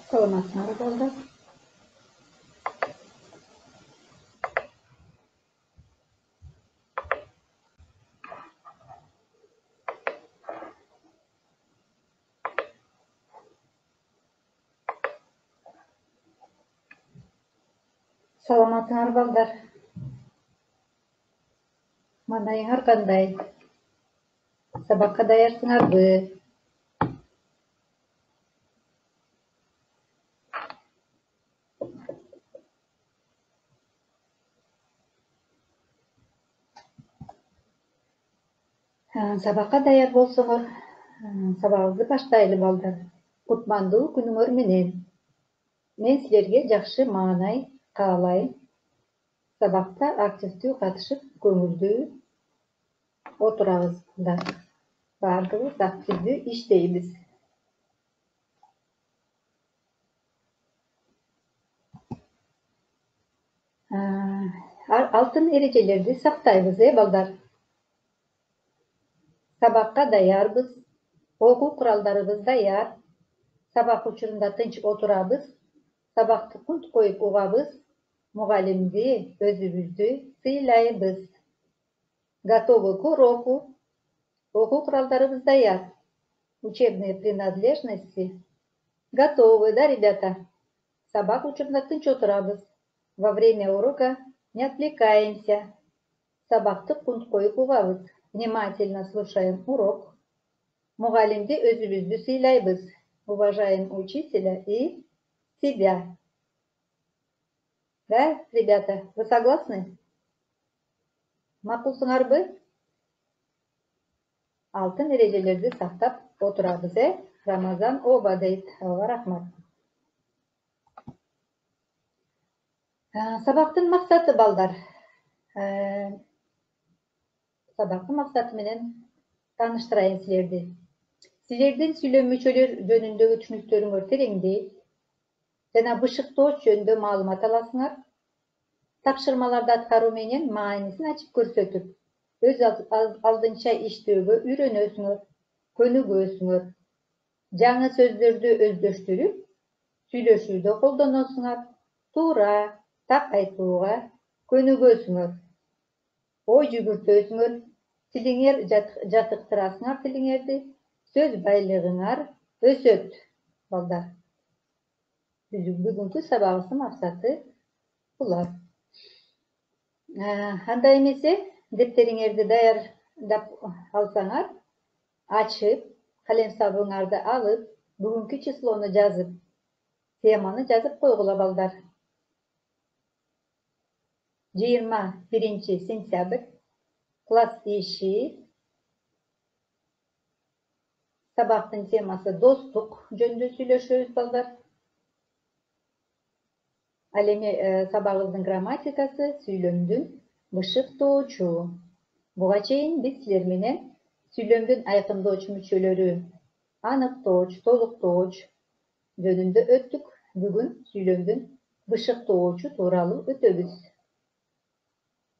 Саламатсыңар балдар. Саламатсыңар балдар. Манайыңар кандай? Сабакка даярсыңарбы? Сабакка даяр болсоңор, сабагыңызды баштайлы балдар. Кутмандуу күнүңөр менен. Мен силерге жакшы маанай каалайм. Сабакта активдүү катышып, көңүлдүү отурабыздар. Бардыгыбыз активдүү иштейбиз. Алтын эрежелерди сактайбыз, балдар. Сабакка даярбыз, окуу куралдарыбыз даяр, сабак учурунда тынч отурабыз, сабакты кунт коюп угабыз, мугалимди, өзүбүздү сыйлайбыз. Готовы к уроку, окуу куралдарыбыз даяр, учебные принадлежности готовы, да, ребята? Сабак учурунда тынч отурабыз, во время урока не отвлекаемся, сабакты кунт коюп угабыз. Внимательно слушаем урок. Мугалимди өзүбүздү сыйлайбыз. Уважаем учителя и себя. Да, ребята, вы согласны? Макулсуңарбы? Алтын эрежелерди сактап отурабыз, Рамазан оба дейт. Ага рахмат. Сабактын максаты, балдар. Сабактын максаты менен тааныштырайын силерди. Силердин сүйлөмөчөлөр жөнүндөгү түшүнүктөрүңөр тереңдейт жана бышыктооч жөнүндө маалымат аласыңар. Тапшырмаларды аткаруу менен маанисин ачып көрсөтүп, өз алдынча иштөөгө үйрөнөсүңөр, көнүгөсүңөр. Жаңы сөздөрдү өздөштүрүп, сүйлөшүүдө колдоносуңар, туура, так айтууга көнүгөсүңөр. Ой жүгүртөсүңөр, тилиңер жатыктырасыңар тилиңерди, сөз байлыгыңар өсөт, балдар. Бүгүнкү сабагыбыздын максаты булар. Андай эмесе, дептериңерди даярдап алсаңар, ачып, калем сабыңарды алып, бүгүнкү числону жазып, теманы жазып койгула, балдар. 21 сентябрь, класс иши. Сабактын темасы достук жөнүндө сүйлөшөбүз, балдар. Ал эми сабагыбыздын грамматикасы сүйлөмдүн бышыктоочу. Буга чейин биз силер менен сүйлөмдүн айкындооч мүчөлөрү, аныктооч, толуктооч жөнүндө өттүк. Бүгүн сүйлөмдүн бышыктоочу тууралуу өтөбүз.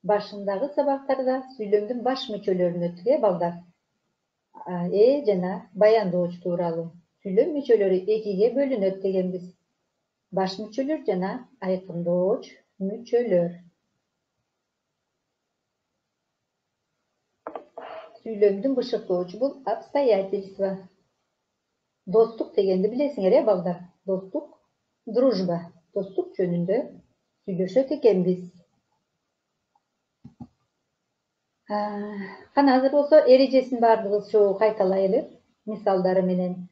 Башындагы сабактарда сүйлөмдүн баш мүчөлөрүн өттүк, балдар. Жана баяндооч тууралуу. Сүйлөм мүчөлөрү экиге бөлүнөт дегенбиз. Баш мүчөлөр жана айкындооч мүчөлөр. Сүйлөмдүн бышыктоочу бул обстоятельства. Достук дегенди билесиңер, балдар? Достук, дружба. Достук жөнүндө сүйлөшөт экенбиз. Кана азыр болсо эрежесин баардыгыбыз чогуу кайталайлы мисалдары менен.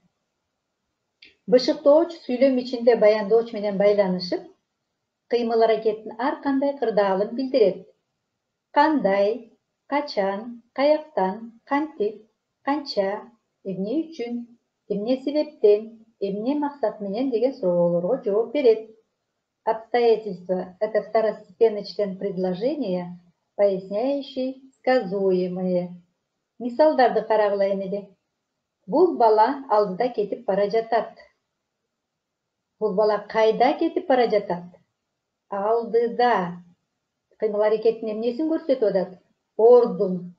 Бышыктооч сүйлөм ичинде баяндооч менен байланышып, кыймыл аракеттин ар кандай кырдаалын билдирет. Кандай, качан, каяктан, кантип, канча, эмне үчүн, эмне себептен, эмне максат менен деген суроолорго жооп берет. Обстоятельства — это второстепенный член предложения, поясняющий сказуемое. Мисалдарды карагыла эмели. Бул бала алдыда кетип бара жатат. Бул бала кайда кетип бара жатат? Алдыда. Кыймыл аракеттин эмнесин көрсөтүп атат? Ордун.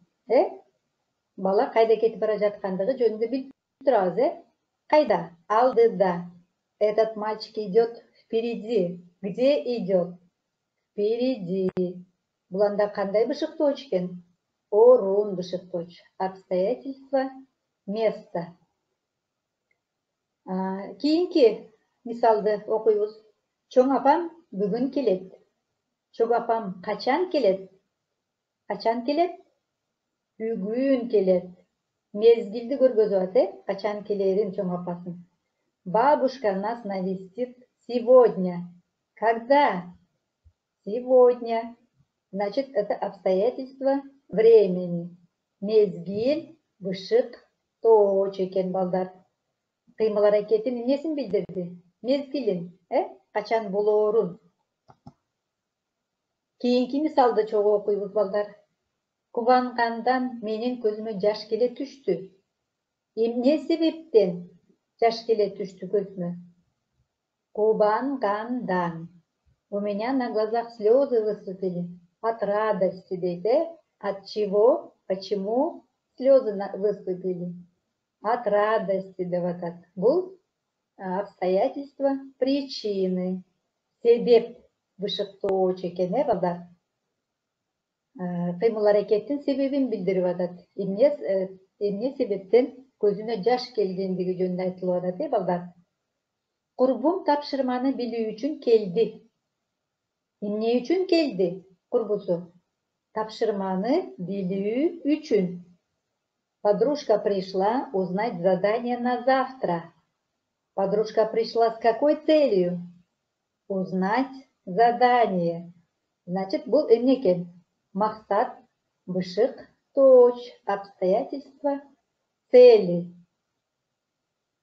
Бала кайда кетип бара жаткандыгы жөнүндө билип турабыз, Кайда? Алдыда. Этот мальчик идет впереди. Где идет? Впереди. Бұл анда қандай бышықточ екен? Орун бышықточ. Обстоятельства, место. Кейінгі мисалды оқиыз. Чоң апам бүгін келет. Чоң апам қачан келет? Қачан келет? Бүгін келет. Мезгилди көргөзөт, қачан келерин чоң апасын. Бабушка нас навестит сегодня. Когда? Сегодня. Значит, это обстоятельства времени. Мезгил, бышык, точ екен балдар. Кыймыл аракетин эмнесин билдирди? Мезгилин, качан болоорун. Кийинки мисалды чогуу окуйбуз балдар. Кубангандан менин көзүмө жаш келе түштү. Эмне себептен жаш келе түштү көзүмө? Кубангандан. У меня на глазах слезы выступили. От радости, дейт, От чего? Почему слезы выступили? От радости, деп атат. Бул обстоятельства, причины. Себеп бышыктоочу экен, балдар. Кыймыл аракеттин себебин билдирип атат. Эмне себептен көзүнө жаш келгендиги жөнүндө айтылып атат, балдар. Курбум тапшырманы билүү үчүн келди. Эмне үчүн келди курбусу? Тапшырманы билүү үчүн. Подружка пришла узнать задание на завтра. Подружка пришла с какой целью? Узнать задание. Значит, бул эмне экен? Максат, бышык, точ, обстоятельства, цели.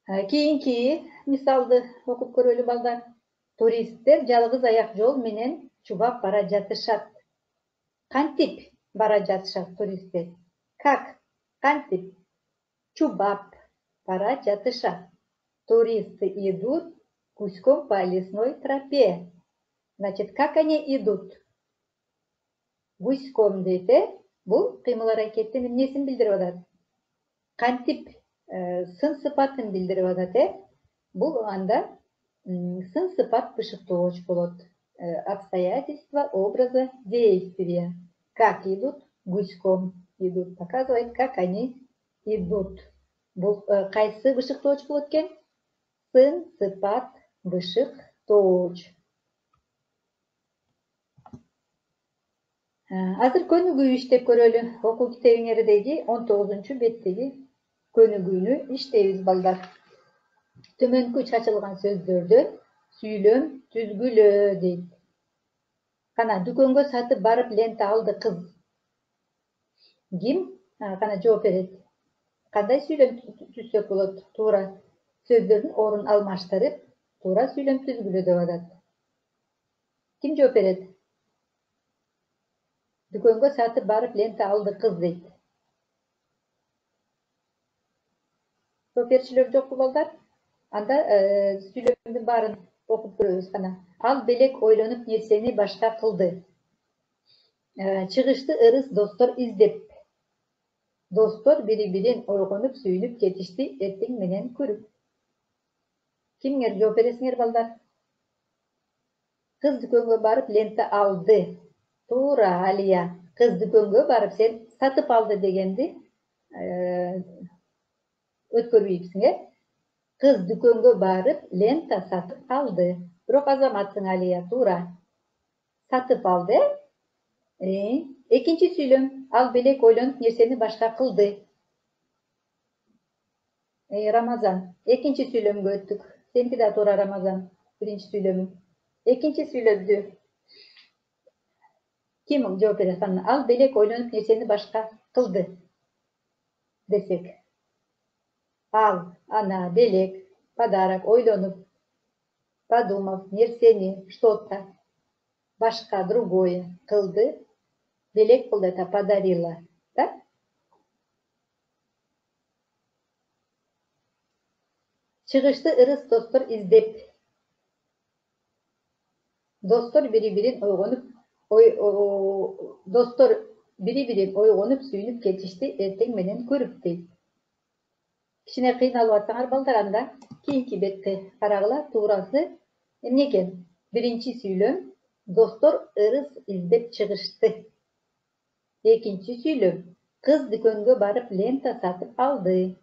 Кийинки мисалды окуп көрөлү балдар. Туристтер жалгыз аяк жол менен чубап бара жатышат. Кантип бара жатышат туристтер? Как? Кантип? Чубап бара жатышат. Туристы идут гуськом по лесной тропе. Значит, как они идут? Гуськом дейт, бул кыймыл аракеттин эмнесин билдирип атат? Кантип сын сыпатын билдирип атат, бул анда сын сыпат бышыктооч болот. Обстоятельства, образа, действия. Как идут? Гуськом идут. Показывает, как они идут. Бул кайсы бышыктооч болот экен? Сын сыпат бышыктооч. Азыр көнүгүү иштеп көрөлү. Окуу китебиңердеги 19-беттеги көнүгүүнү иштейбиз балдар. Төмөнкү чачылган сөздөрдөн сүйлөм түзгүлө дейт. Кана дүкөнгө сатып барып лента алды кыз. Ким? Кана жооп берет. Кандай сүйлөм түзсөк болот? Туура сөздөрдүн орун алмаштырып, туура сүйлөм түзгүлө деп атат. Ким жооп берет? Дүкөнгө сатып барып лента алды кыз дейт. Жооп берчилер жокпу балдар? Анда сүйлөмдүн баарын окуп көрөбүз кана. Ал белек ойлонуп нерсени башка кылды. Чыгышты ырыс достор издеп. Достор бири-бирин ойгонуп сүйүнүп кетишти эртең менен көрүп. Кимиңер жооп бересиңер балдар? Кыз дүкөнгө барып лента алды. Туура, Алия. Кыз дүкөнгө барып сен сатып алды дегенди өткөрбөйсүң, Кыз дүкөнгө барып лента сатып алды. Бирок азаматсың, Алия, туура. Сатып алды. Экинчи сүйлөм. Ал белек ойлонуп нерсени башка кылды. Рамазан. Экинчи сүйлөмгө өттүк. Сеники да туура, Рамазан. Биринчи сүйлөмүң. Экинчи сүйлөмдү ким жооп берет? Ал белек ойлонуп нерсени башка кылды десек. Ал, ана, белек, подарок, ойлонуп, подумав, нерсени, что-то, башка, другое кылды. Белек кылды, это подарила. Да? Чыгышты ырыс достор издеп. Достор бири-бирин ойгонуп сүйүнүп кетишти эртең менен көрүп дейт. кичине кыйналып атсаңар балдар, анда кийинки бетке карагыла. Туурасы эмне экен? Биринчи сүйлөм: достор ырыс издеп чыгышты. Экинчи сүйлөм: кыз дүкөнгө барып лента сатып алды.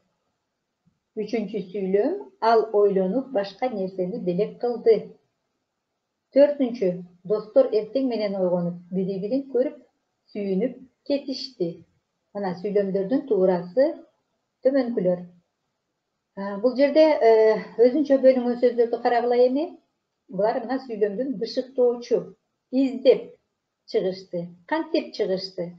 Үчүнчү сүйлөм: ал ойлонуп башка нерсени белек кылды. Төртүнчү: достор эртең менен ойгонуп, бири-бирин көрүп, сүйүнүп кетишти. Мына сүйлөмдөрдүн туурасы төмөнкүлөр. Бул жерде өзүнчө бөлүнгөн сөздөрдү карагыла эми. Булар мына сүйлөмдүн бышыктоочу. Издеп чыгышты. Кантип чыгышты?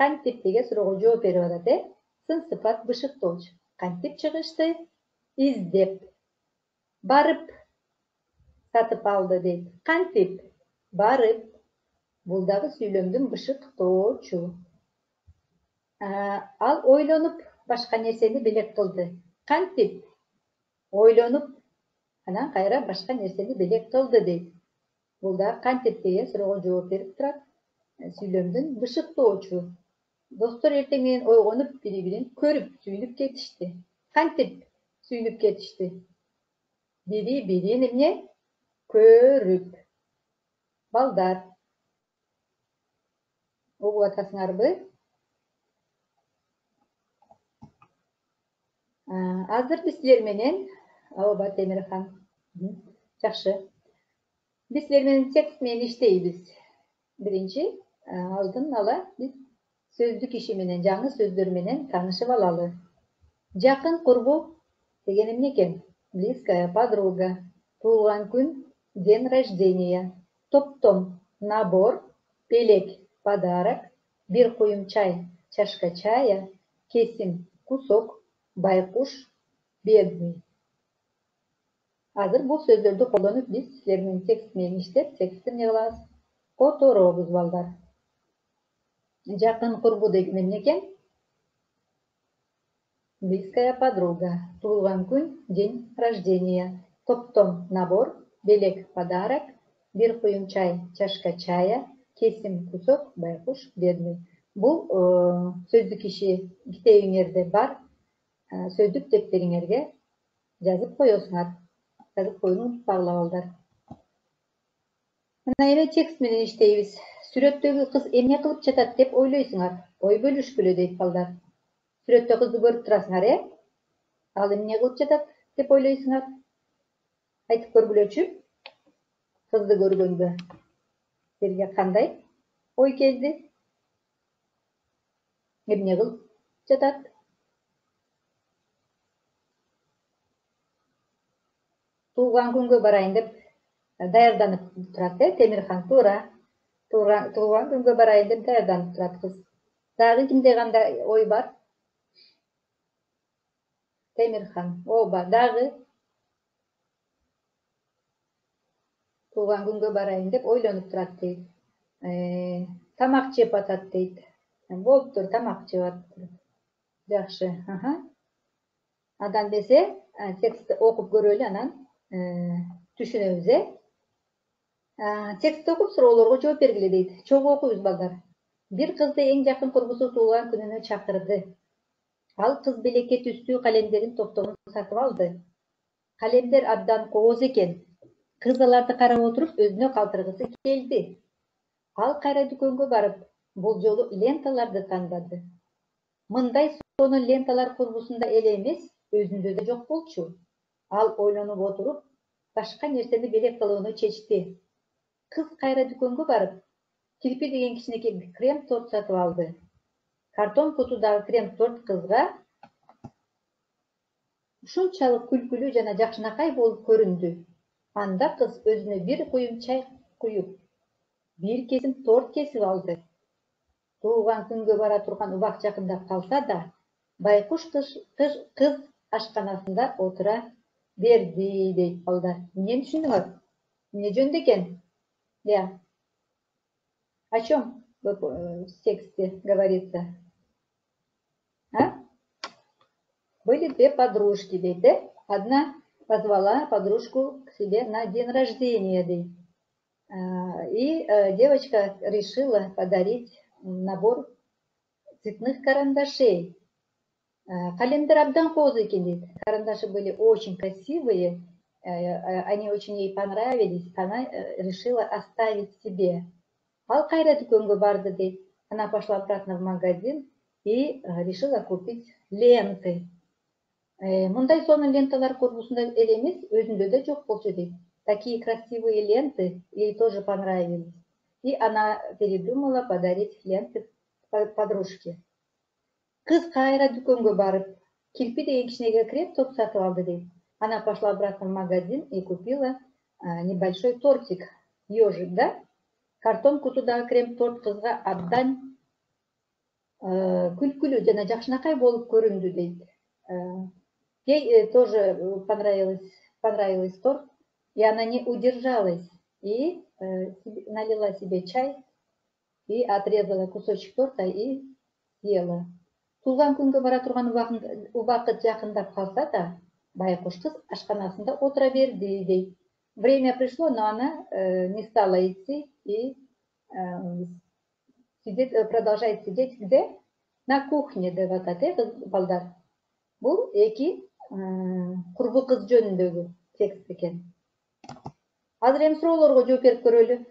Кантип деген суроого жооп берип атат, сын сыпат бышыктоочу. Кантип чыгышты? Издеп. Барып сатып алды дейт. Кантип? Барып. Бул дагы сүйлөмдүн бышыктоочу. Ал ойлонуп башка нерсени белек кылды. Кантип? Ойлонуп, анан кайра башка нерсени белек кылды дейт. Бул да кантип деген суроого жооп берип турат. Сүйлөмдүн бышыктоочу. Достор эртең менен ойгонуп, бири-бирин көрүп, сүйүнүп кетишти. Кантип сүйүнүп кетишти? Бири-бирин эмне? Көрүп. Балдар, угуп атасыңарбы? Азыр биз силер менен, ооба Темирхан. Жакшы. Биз силер менен текст менен иштейбиз. Биринчи, алдын ала биз сөздүк иши менен, жаңы сөздөр менен таанышып алалы. Жакын курбу деген эмне экен? Близкая подруга. Туулган күн, день рождения. Топтом, набор, белек, подарок, бир куюм чай, чашка чая, кесим, кусок, байкуш, бедный. Азыр бул сөздөрдү колдонуп биз силер менен текст менен иштеп, текстти эмне кылабыз? Которобуз, балдар. Жакын курбу деген эмне экен? Близкая подруга. Туулган күн, день рождения. Топтом, набор, белек, подарок, бир куюм чай, чашка чая, кесим, кусок, байкуш, бедный. Бул сөздүк иши китебиңерде бар. Сөздүк дептериңерге жазып коесуңар. Жазып коюуну унутпагыла, балдар. Мына эми текст менен иштейбиз. Сүрөттөгү кыз эмне кылып жатат деп ойлойсуңар? Ой бөлүшкүлө дейт, балдар. Сүрөттө кызды көрүп турасыңар, Ал эмне кылып жатат деп ойлойсуңар? Айтып көргүлөчү. Кызды көргөндө силерге кандай ой келди? Эмне кылып жатат? Туулган күнгө барайын деп даярданып турат, Темирхан, туура. Туулган күнгө барайын деп даярданып турат кыз. Дагы кимде кандай ой бар? Темирхан, ооба, дагы туулган күнгө барайын деп ойлонуп турат дейт. Тамак жеп атат дейт. Болуптур, тамак жеп атат. Жакшы. Андан бесе текстти окуп көрөлү, анан түшүнөбүз, Текстти окуп суроолорго жооп бергиле дейт. Чогуу окуйбуз, балдар. Бир кызды эң жакын курбусу туулган күнүнө чакырды. Ал кыз белекке түстүү калемдердин топтомун сатып алды. Калемдер абдан кооз экен. Кыз аларды карап отуруп, өзүнө калтыргысы келди. Ал кайра дүкөнгө барып, бул жолу ленталарды тандады. Мындай сонун ленталар курбусунда эле эмес, өзүндө да жок болчу. Ал ойлонуп отуруп, башка нерсени белек кылууну чечти. Кыз кайра дүкөнгө барып, кирпи деген кичинекей крем торт сатып алды. Картон кутудагы крем торт кызга ушунчалык күлкүлүү жана жакшынакай болуп көрүндү. Анда кыз өзүнө бир куюм чай куюп, бир кесим торт кесип алды. Туулган күнгө бара турган убак жакындап калса да, байкуш кыз ашканасында отура берди, дейт, балдар. Эмнени түшүндүңөр? Эмне жөнүндө экен? О чем в тексте говорится? Были две подружки, дейт, Одна позвала подружку к себе на день рождения, дейт. И девочка решила подарить набор цветных карандашей. Калемдер абдан кооз экен дейт. Карандаши были очень красивые, они очень ей понравились, она решила оставить себе. Ал кайра дүкөнгө барды дейт. Она пошла обратно в магазин и решила купить ленты. Мындай сонун ленталар корпусунда эле эмес, өзүндө да жок болчу дейт. Такие красивые ленты ей тоже понравились. И она передумала подарить ленты подружке. Кыз кайра дүкөнгө барып, кирпи деген кичинеге крем топ сатып алды дейт. Она пошла обратно в магазин и купила небольшой тортик, ежик, да? Картон кутудагы крем торт кызга абдан күлкүлүү жана жакшынакай болуп көрүндү дейт. Ей тоже понравилась торт, и она не удержалась и налила себе чай и отрезала кусочек торта и съела. Туулган күнгө бара турган убакыт жакындап калса да, байкуш кыз ашканасында отура берди дейт. Время пришло, но она не стала идти и продолжает сидеть где? На кухне, деп атат, балдар. Бул эки курбу кыз жөнүндөгү текст экен. Азыр эми суроолорго жооп берип көрөлү.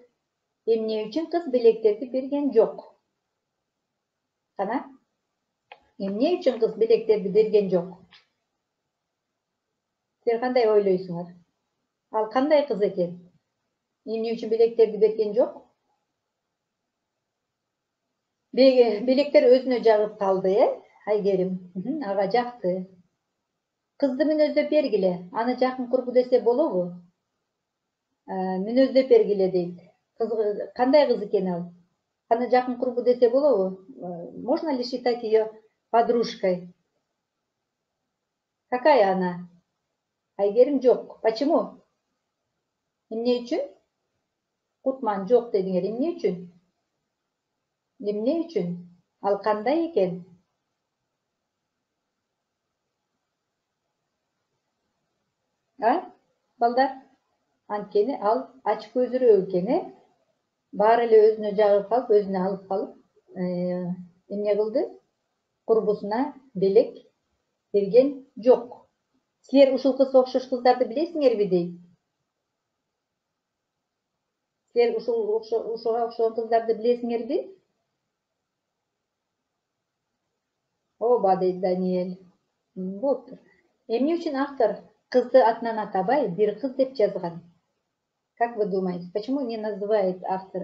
Эмне үчүн кыз белектерди берген жок? Кана? Эмне үчүн кыз белектерди берген жок? Силер кандай ойлойсуңар? Ал кандай кыз экен? Эмне үчүн белектерди берген жок? Белектер өзүнө жагып калды, Айгерим. Ага жакты. Кызды мүнөздөп бергиле. Аны жакын курбу десе болобу? Мүнөздөп бергиле дейт. Кандай кыз экен ал? Аны жакын курбу десе болобу? Можно ли считать ее подружкой? Какая она? Айгерим жок. Почему? Эмне үчүн? Кутман жок дедиңер. Эмне үчүн? Эмне үчүн? Ал кандай экен? Балдар? Анткени ал ач көзүрөөк экен, баары эле өзүнө жагып калып, өзүнө алып калып, эмне кылды? Курбусуна белек берген жок. Силер ушул кызга окшош кыздарды билесиңерби дейт? Силер ушуга окшогон кыздарды билесиңерби? Ооба, дейт Даниэль. Болуптур. Эмне үчүн автор кызды атынан атабай бир кыз деп жазган? Как вы думаете, почему не называет автор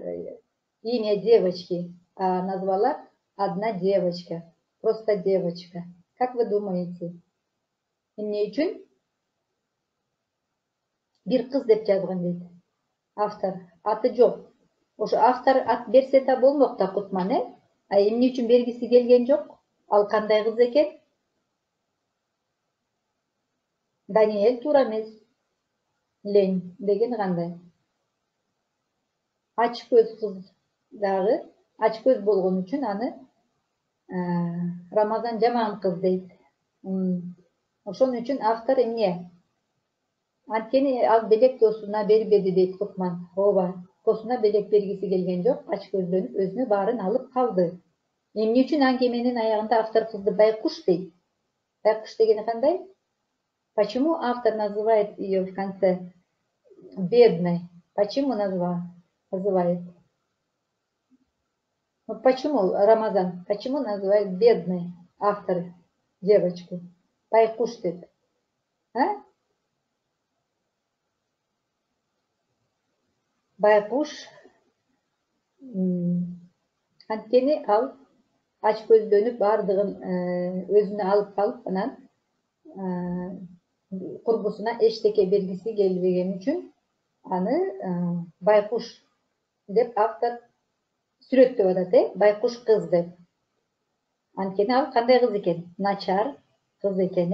имя девочки, а назвала одна девочка, просто девочка? Как вы думаете? Эмне үчүн бир кыз деп жазган дейт? Автор аты жок. Ошо автор ат берсе да болмок да, Кутман, А эмне үчүн бергиси келген жок? Ал кандай кыз экен? Даниэль туура эмес. Лень деген кандай? Ач көз кыз дагы, ач көз болгон үчүн аны Рамазан жаман кыз дейт. Ошон үчүн автор эмне? Анткени ал белек досуна бербеди дейт Кутман. Ооба, досуна белек бергиси келген жок, ач көздөнүп өзүнө баарын алып калды. Эмне үчүн аңгеменин аягында автор кызды байкуш дейт? Байкуш дегени кандай? Почему автор называет ее в конце бедной? Почему называет? Вот почему, Рамазан, почему называет бедной автор девочку? Байкуш дейт. Байкуш, анткени ал ач көздөнүп баардыгын өзүнө алып калып, анан курбусуна эчтеке бергиси келбеген үчүн аны байкуш деп автор сүрөттөп атат, байкуш кыз деп. Анткени ал кандай кыз экен? Начар кыз экен,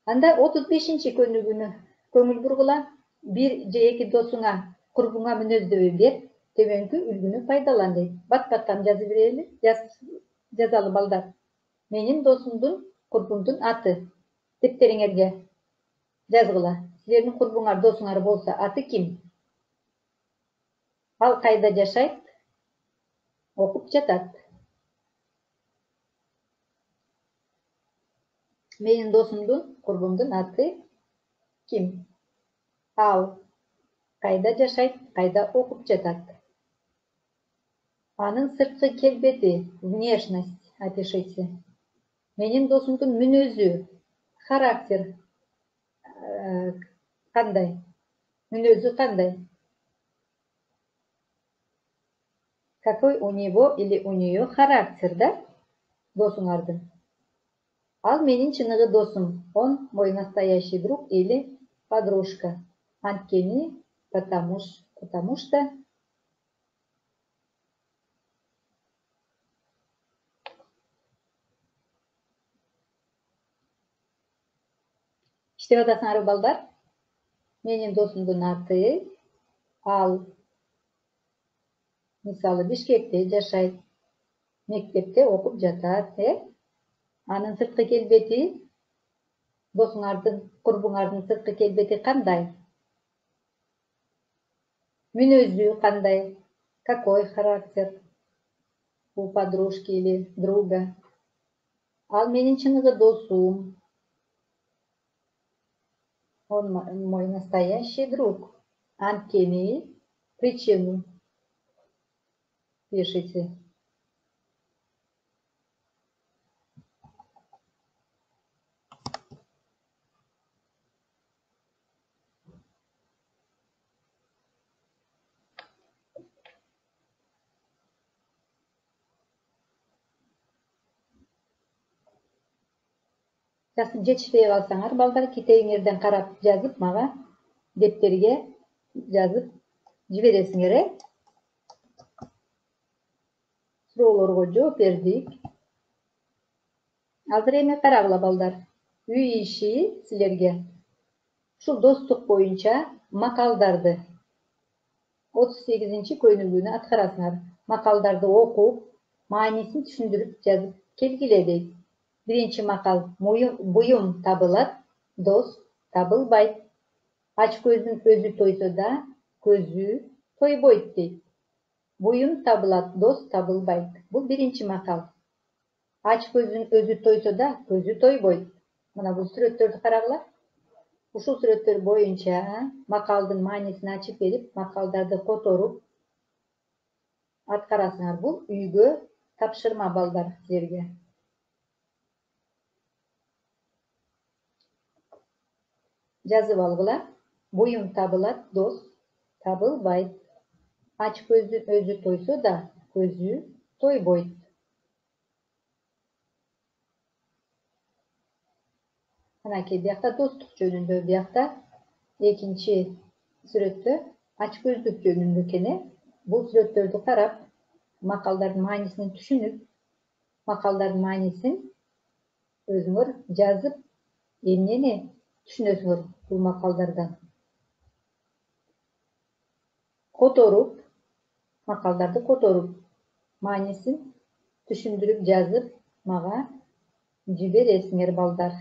Анда 35-көнүгүнү көңүл бургула, бир же эки досуңа, курбуңа мүнөздөбү бер, төмөнкү үлгүнү пайдалан дейт. Бат-баттан жазып берели, жазалы балдар. Менин досумдун, курбумдун аты. Дептериңерге жазгыла. Силердин курбуңар, досуңар болсо, аты ким? Ал кайда жашайт? Окуп жатат. Менин досумдун, курбумдун аты ким? Ал кайда жашайт, кайда окуп жатат? Анын сырткы келбети, внешность, опишите. Менин досумдун мүнөзү, характер кандай? Мүнөзү кандай? Какой у него или у нее характер, да? Досуңардын. Ал менин чыныгы досум. Он мой настоящий друг или подружка. Анткени, потому что иштеп атасыңарбы балдар? Менин досумдун аты ал мисалы Бишкекте жашайт, мектепте окуп жатат, Анын сырткы келбети, досуңардын, курбуңардын сырткы келбети кандай? Мүнөзү кандай? Какой характер у подружки или друга? Ал менин чыныгы досум. Он мой настоящий друг. Анткени, причину пишите. Жетишпей калсаңар, балдар, китебиңерден карап жазып мага дептерге жазып жибересиңер, Суроолорго жооп бердик. Азыр эми карагыла балдар. Үй иши силерге ушул достук боюнча макалдарды 38 көнүгүүнү аткарасыңар. Макалдарды окуп, маанисин түшүндүрүп жазып келгиле дейт. Биринчи макал: буюм табылат, дос табылбайт. Ач көздүн өзү тойсо да, көзү тойбойт дейт. Буюм табылат, дос табылбайт. Бул биринчи макал. Ач көздүн өзү тойсо да, көзү тойбойт. Мына бул сүрөттөрдү карагыла. Ушул сүрөттөр боюнча макалдын маанисин ачып берип, макалдарды которуп аткарасыңар. Бул үйгө тапшырма балдар силерге. Жазып алгыла. Буюм табылат, дос табылбайт. Ач көздүн өзү тойсо да, көзү тойбойт. Анакей биякта достук жөнүндө, биякта экинчи сүрөттө ач көздүк жөнүндө экен. Бул сүрөттөрдү карап, макалдардын маанисин түшүнүп, макалдардын маанисин өзүңөр жазып, эмнени түшүнөсүңөр бул макалдардан. Которуп, макалдарды которуп, маанисин түшүндүрүп жазып, мага жибересиңер балдар.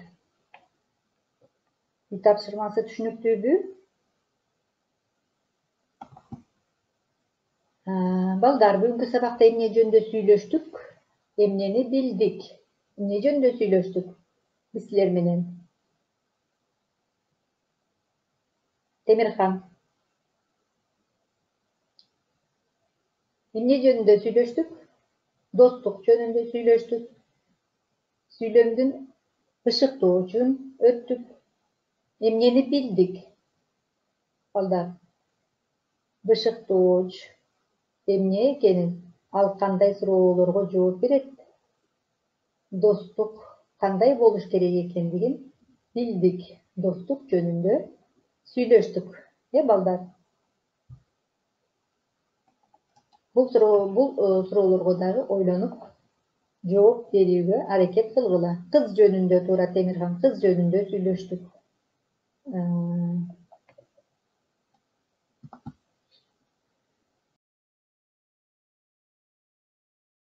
Үй тапшырмасы түшүнүктүүбү? Балдар, бүгүнкү сабакта эмне жөнүндө сүйлөштүк? Эмнени билдик? Эмне жөнүндө сүйлөштүк биз силер менен? Темирхан. Эмне жөнүндө сүйлөштүк? Достук жөнүндө сүйлөштүк. Сүйлөмдүн бышыктоочун өттүк. Эмнени билдик? Балдар, бышыктооч эмне экенин, ал кандай суроолорго жооп берет? Достук кандай болуш керек экендигин билдик. Достук жөнүндө сүйлөштүк, балдар? Бул суроолорго дагы ойлонуп жооп берүүгө аракет кылгыла. Кыз жөнүндө туура, Темирхан, кыз жөнүндө сүйлөштүк.